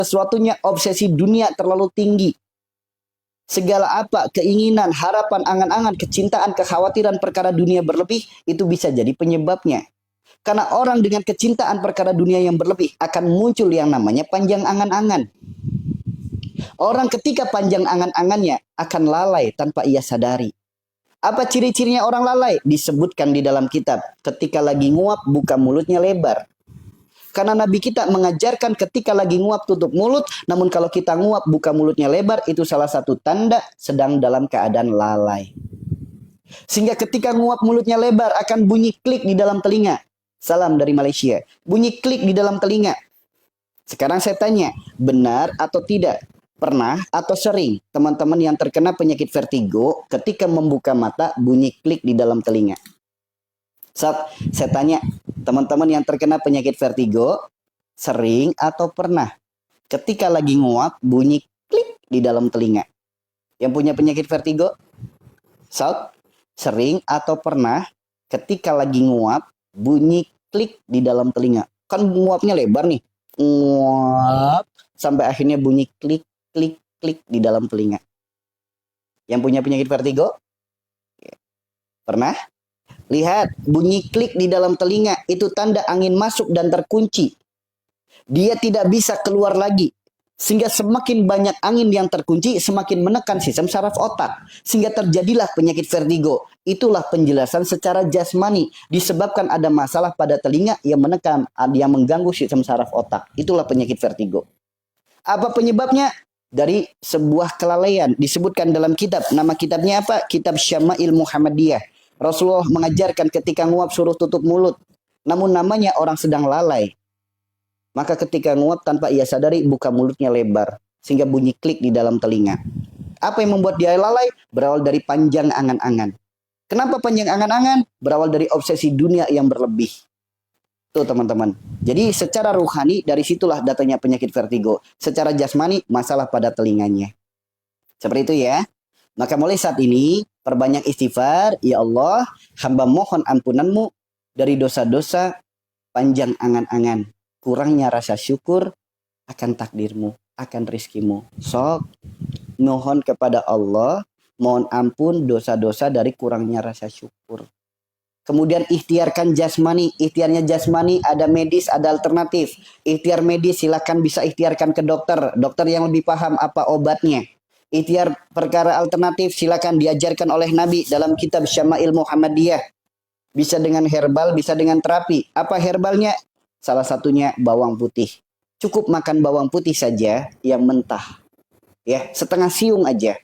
sesuatunya obsesi dunia terlalu tinggi. Segala apa, keinginan, harapan, angan-angan, kecintaan, kekhawatiran perkara dunia berlebih, itu bisa jadi penyebabnya. Karena orang dengan kecintaan perkara dunia yang berlebih akan muncul yang namanya panjang angan-angan. Orang ketika panjang angan-angannya akan lalai tanpa ia sadari. Apa ciri-cirinya orang lalai? Disebutkan di dalam kitab. Ketika lagi nguap, buka mulutnya lebar. Karena Nabi kita mengajarkan ketika lagi nguap tutup mulut. Namun kalau kita nguap buka mulutnya lebar, itu salah satu tanda sedang dalam keadaan lalai. Sehingga ketika nguap mulutnya lebar akan bunyi klik di dalam telinga. Salam dari Malaysia. Bunyi klik di dalam telinga. Sekarang saya tanya, benar atau tidak? Pernah atau sering teman-teman yang terkena penyakit vertigo ketika membuka mata bunyi klik di dalam telinga? Saya tanya, teman-teman yang terkena penyakit vertigo sering atau pernah ketika lagi nguap bunyi klik di dalam telinga? Yang punya penyakit vertigo? Sering atau pernah ketika lagi nguap bunyi klik di dalam telinga? Kan nguapnya lebar nih. Nguap sampai akhirnya bunyi klik klik klik di dalam telinga. Yang punya penyakit vertigo? Pernah? Lihat, bunyi klik di dalam telinga itu tanda angin masuk dan terkunci. Dia tidak bisa keluar lagi. Sehingga semakin banyak angin yang terkunci, semakin menekan sistem saraf otak. Sehingga terjadilah penyakit vertigo. Itulah penjelasan secara jasmani. Disebabkan ada masalah pada telinga yang menekan, yang mengganggu sistem saraf otak. Itulah penyakit vertigo. Apa penyebabnya? Dari sebuah kelalaian. Disebutkan dalam kitab. Nama kitabnya apa? Kitab Syama'il Muhammadiyah. Rasulullah mengajarkan ketika nguap suruh tutup mulut. Namun namanya orang sedang lalai. Maka ketika nguap tanpa ia sadari buka mulutnya lebar. Sehingga bunyi klik di dalam telinga. Apa yang membuat dia lalai? Berawal dari panjang angan-angan. Kenapa panjang angan-angan? Berawal dari obsesi dunia yang berlebih. Tuh teman-teman. Jadi secara ruhani dari situlah datanya penyakit vertigo. Secara jasmani masalah pada telinganya. Seperti itu ya. Maka mulai saat ini perbanyak istighfar. Ya Allah, hamba mohon ampunanmu dari dosa-dosa panjang angan-angan. Kurangnya rasa syukur akan takdirmu, akan rizkimu. Sok mohon kepada Allah, mohon ampun dosa-dosa dari kurangnya rasa syukur. Kemudian ikhtiarkan jasmani. Ikhtiarnya jasmani ada medis, ada alternatif. Ikhtiar medis silakan bisa ikhtiarkan ke dokter. Dokter yang lebih paham apa obatnya. Ikhtiar perkara alternatif silakan diajarkan oleh Nabi dalam kitab Syama'il Muhammadiyah. Bisa dengan herbal, bisa dengan terapi. Apa herbalnya? Salah satunya bawang putih. Cukup makan bawang putih saja yang mentah. Ya, setengah siung aja.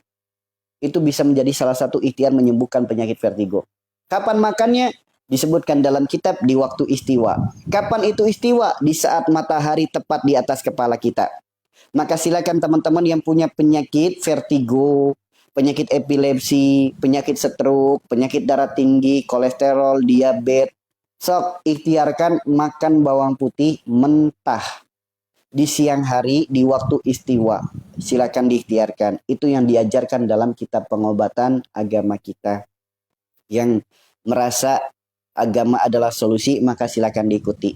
Itu bisa menjadi salah satu ikhtiar menyembuhkan penyakit vertigo. Kapan makannya? Disebutkan dalam kitab di waktu istiwa. Kapan itu istiwa? Di saat matahari tepat di atas kepala kita. Maka silakan teman-teman yang punya penyakit vertigo, penyakit epilepsi, penyakit stroke, penyakit darah tinggi, kolesterol, diabetes. Sok ikhtiarkan makan bawang putih mentah. Di siang hari di waktu istiwa. Silakan diikhtiarkan. Itu yang diajarkan dalam kitab pengobatan agama kita. Yang merasa agama adalah solusi, maka silakan diikuti.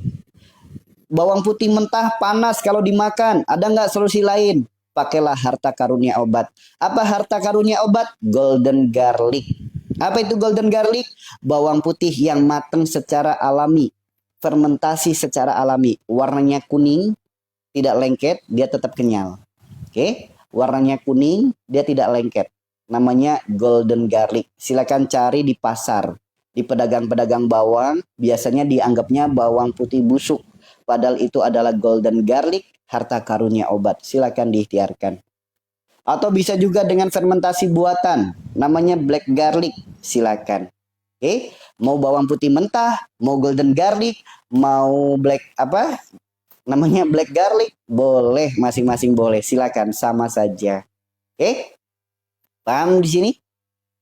Bawang putih mentah panas kalau dimakan. Ada nggak solusi lain? Pakailah harta karunia obat. Apa harta karunia obat? Golden garlic. Apa itu golden garlic? Bawang putih yang matang secara alami. Fermentasi secara alami. Warnanya kuning, tidak lengket, dia tetap kenyal. Oke? Warnanya kuning, dia tidak lengket. Namanya golden garlic. Silakan cari di pasar. Di pedagang-pedagang bawang, biasanya dianggapnya bawang putih busuk. Padahal itu adalah golden garlic, harta karunia obat. Silakan diikhtiarkan. Atau bisa juga dengan fermentasi buatan. Namanya black garlic. Silakan. Oke? Mau bawang putih mentah, mau golden garlic, mau black apa? Namanya black garlic. Boleh, masing-masing boleh. Silakan, sama saja. Oke? Paham di sini?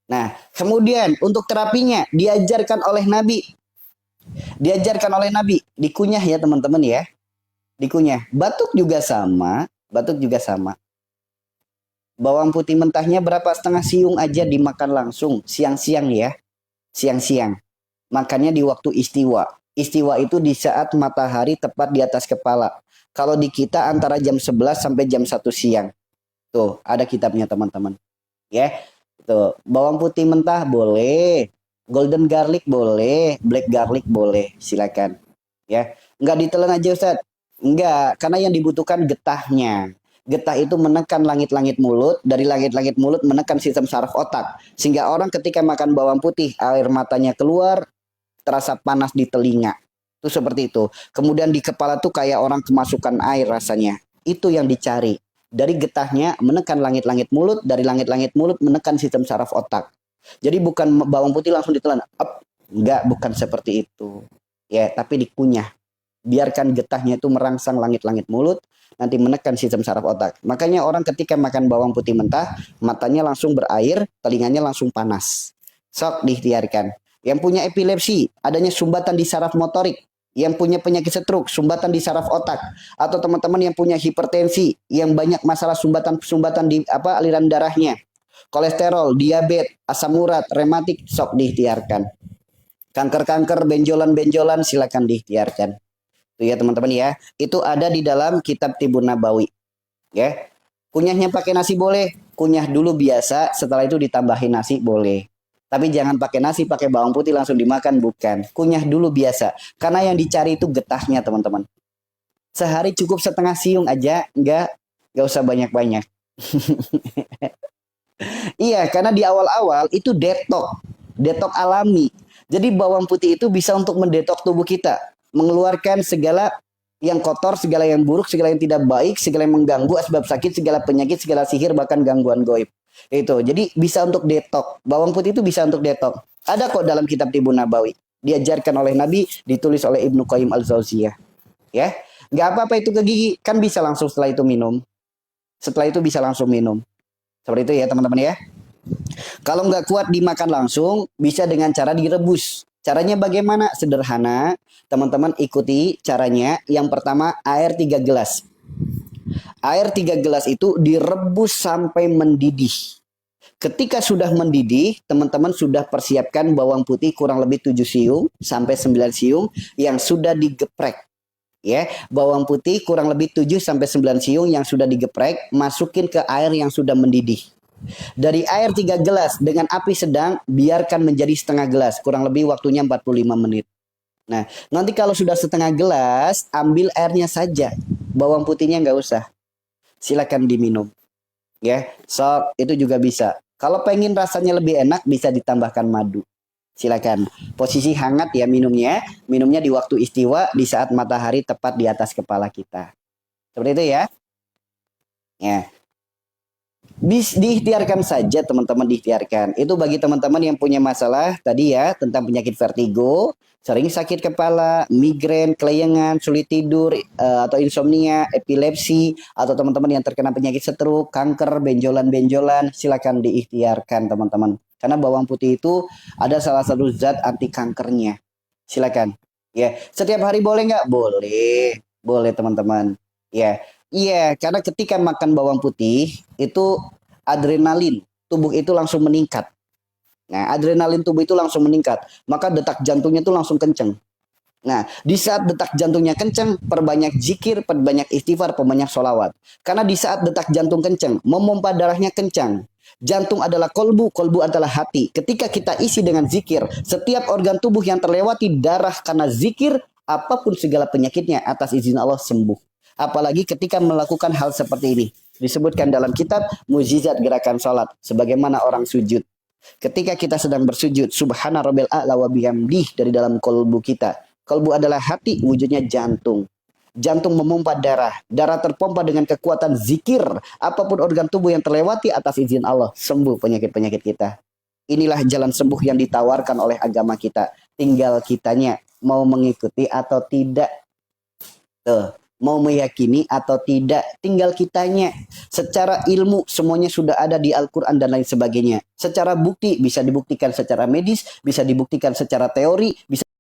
Nah, kemudian untuk terapinya diajarkan oleh Nabi. Diajarkan oleh Nabi. Dikunyah ya teman-teman ya. Dikunyah. Batuk juga sama. Batuk juga sama. Bawang putih mentahnya berapa? Setengah siung aja dimakan langsung. Siang-siang ya. Siang-siang. Makannya di waktu istiwa. Istiwa itu di saat matahari tepat di atas kepala. Kalau di kita antara jam 11 sampai jam 1 siang. Tuh, ada kitabnya teman-teman. Ya. Tuh, bawang putih mentah boleh, golden garlic boleh, black garlic boleh, silakan. Ya. Enggak ditelan aja Ustaz. Enggak, karena yang dibutuhkan getahnya. Getah itu menekan langit-langit mulut, dari langit-langit mulut menekan sistem saraf otak. Sehingga orang ketika makan bawang putih, air matanya keluar, terasa panas di telinga. Itu seperti itu. Kemudian di kepala tuh kayak orang kemasukan air rasanya. Itu yang dicari. Dari getahnya menekan langit-langit mulut, dari langit-langit mulut menekan sistem saraf otak. Jadi bukan bawang putih langsung ditelan. Enggak, bukan seperti itu. Ya, tapi dikunyah. Biarkan getahnya itu merangsang langit-langit mulut, nanti menekan sistem saraf otak. Makanya orang ketika makan bawang putih mentah, matanya langsung berair, telinganya langsung panas. Sok diikhtiarkan. Yang punya epilepsi, adanya sumbatan di saraf motorik. Yang punya penyakit stroke, sumbatan di saraf otak. Atau teman-teman yang punya hipertensi, yang banyak masalah sumbatan di aliran darahnya. Kolesterol, diabetes, asam urat, rematik, sok diikhtiarkan. Kanker-kanker, benjolan-benjolan, silakan diikhtiarkan. Itu ya teman-teman ya. Itu ada di dalam kitab Tibun Nabawi. Ya. Kunyahnya pakai nasi boleh, kunyah dulu biasa, setelah itu ditambahin nasi boleh. Tapi jangan pakai nasi, pakai bawang putih langsung dimakan, bukan. Kunyah dulu biasa. Karena yang dicari itu getahnya, teman-teman. Sehari cukup setengah siung aja, enggak usah banyak-banyak. Iya, karena di awal-awal itu detok alami. Jadi bawang putih itu bisa untuk mendetok tubuh kita, mengeluarkan segala yang kotor, segala yang buruk, segala yang tidak baik, segala yang mengganggu, asbab sakit, segala penyakit, segala sihir, bahkan gangguan goib. Itu. Jadi bisa untuk detok. Bawang putih itu bisa untuk detok. Ada kok dalam kitab Tibun Nabawi. Diajarkan oleh Nabi, ditulis oleh Ibnu Qayyim Al-Jauziyah. Ya. Nggak apa-apa itu ke gigi, kan bisa langsung setelah itu minum. Setelah itu bisa langsung minum. Seperti itu ya teman-teman ya. Kalau nggak kuat dimakan langsung, bisa dengan cara direbus. Caranya bagaimana? Sederhana. Teman-teman ikuti caranya. Yang pertama, air 3 gelas. Air 3 gelas itu direbus sampai mendidih. Ketika sudah mendidih, teman-teman sudah persiapkan bawang putih kurang lebih 7 siung sampai 9 siung yang sudah digeprek. Ya, bawang putih kurang lebih 7 sampai 9 siung yang sudah digeprek, masukin ke air yang sudah mendidih. Dari air 3 gelas dengan api sedang, biarkan menjadi setengah gelas, kurang lebih waktunya 45 menit. Nah, nanti kalau sudah setengah gelas, ambil airnya saja. Bawang putihnya nggak usah. Silakan diminum. Ya, sok itu juga bisa. Kalau pengen rasanya lebih enak, bisa ditambahkan madu. Silakan. Posisi hangat ya minumnya. Minumnya di waktu istiwa, di saat matahari tepat di atas kepala kita. Seperti itu ya. Ya. Diikhtiarkan saja teman-teman, diikhtiarkan. Itu bagi teman-teman yang punya masalah tadi ya tentang penyakit vertigo, sering sakit kepala, migrain, kelayangan, sulit tidur, atau insomnia, epilepsi, atau teman-teman yang terkena penyakit stroke, kanker, benjolan-benjolan, silakan diikhtiarkan teman-teman. Karena bawang putih itu ada salah satu zat anti kankernya. Silakan. Ya, setiap hari boleh nggak? Boleh, boleh teman-teman. Ya, iya, karena ketika makan bawang putih itu adrenalin tubuh itu langsung meningkat. Nah, adrenalin tubuh itu langsung meningkat, maka detak jantungnya itu langsung kenceng. Nah, di saat detak jantungnya kenceng, perbanyak zikir, perbanyak istighfar, perbanyak sholawat. Karena di saat detak jantung kenceng, memompa darahnya kencang. Jantung adalah kolbu, kolbu adalah hati. Ketika kita isi dengan zikir, setiap organ tubuh yang terlewati darah karena zikir, apapun segala penyakitnya atas izin Allah sembuh. Apalagi ketika melakukan hal seperti ini. Disebutkan dalam kitab Mukjizat Gerakan Salat. Sebagaimana orang sujud. Ketika kita sedang bersujud, Subhana Rabbil A'la wa bihamdih dari dalam kolbu kita. Kolbu adalah hati, wujudnya jantung. Jantung memompa darah. Darah terpompa dengan kekuatan zikir. Apapun organ tubuh yang terlewati atas izin Allah. Sembuh penyakit-penyakit kita. Inilah jalan sembuh yang ditawarkan oleh agama kita. Tinggal kitanya mau mengikuti atau tidak. Tuh. Mau meyakini atau tidak, tinggal kitanya. Secara ilmu semuanya sudah ada di Al-Quran dan lain sebagainya. Secara bukti bisa dibuktikan secara medis, bisa dibuktikan secara teori, bisa